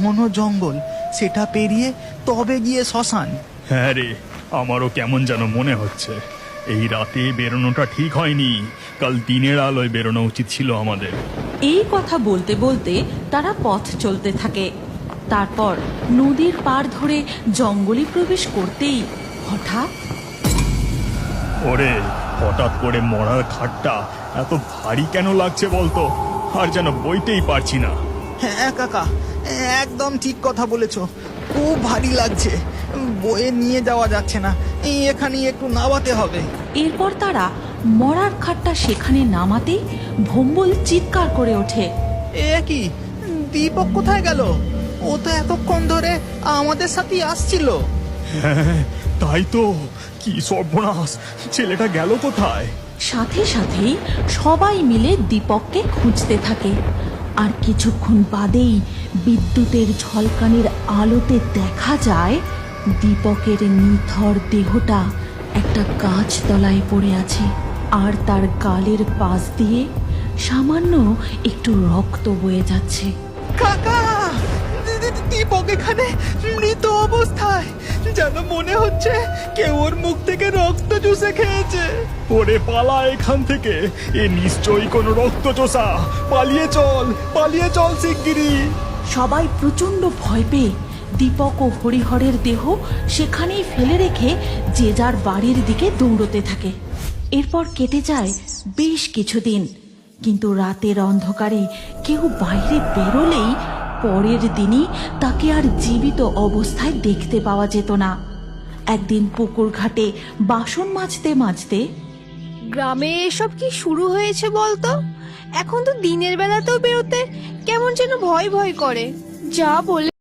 ঘন জঙ্গল, সেটা পেরিয়ে তবে গিয়ে শ্মশান। হ্যাঁ রে, আমারও কেমন যেন মনে হচ্ছে এই রাতে বেরোনোটা ঠিক হয়নি। কাল দিনের আলোয় বেরোনো উচিত ছিল আমাদের। এই কথা বলতে বলতে তারা পথ চলতে থাকে। তারপর নদীর পাড় ধরে জঙ্গলে প্রবেশ করতেই হঠাৎ ওরে, হঠাৎ করে মরার খাটটা এত ভারী কেন লাগছে বলতো? আর যেন বইতেই পারছি না। হ্যাঁ কাকা, একদম ঠিক কথা বলেছ, খুব ভারী লাগছে, বয়ে নিয়ে যাওয়া যাচ্ছে না, এখানেই একটু নামাতে হবে। এরপর তারা মরার খাটটা সেখানে নামাতেই ভম্বল চিৎকার করে ওঠে। এ কি, দীপক কোথায় গেল? ও তো এতক্ষণ ধরে আমাদের সাথেই আসছিল। হ্যাঁ তাই তো, কি সর্বনাশ, ছেলেটা গেল কোথায়? সাথে সাথেই সবাই মিলে দীপককে খুঁজতে থাকে। আর কিছুক্ষণ বাদেই বিদ্যুতের ঝলকানির আলোতে দেখা যায় দীপকের নিথর দেহটা একটা গাছতলায় পড়ে আছে, আর তার গালের পাশ দিয়ে সামান্য একটু রক্ত বয়ে যাচ্ছে। কাকা, দীপক এখানে মৃত অবস্থায়, যেন মনে হচ্ছে কেউ ওর মুখ থেকে রক্ত চুষে খেয়েছে। ওরে পালা এখান থেকে, এ নিশ্চয়ই কোনো রক্তচোষা। পালিয়ে চল শিগগিরি। সবাই প্রচন্ড ভয় পেয়ে দীপক ও হরিহরের দেহ সেখানেই ফেলে রেখে যে যার বাড়ির দিকে দৌড়তে থাকে। এরপর কেটে যায় বেশ কিছুদিন, কিন্তু রাতের অন্ধকারে কেউ বাইরে বেরোলেই পরের দিনই তাকে আর জীবিত অবস্থায় দেখতে পাওয়া যেত না। একদিন পুকুর ঘাটে বাসন মাজতে মাজতে, গ্রামে এসব কি শুরু হয়েছে বলতো? এখন তো দিনের বেলাতেও বেরোতে কেমন যেন ভয় ভয় করে। যা বলে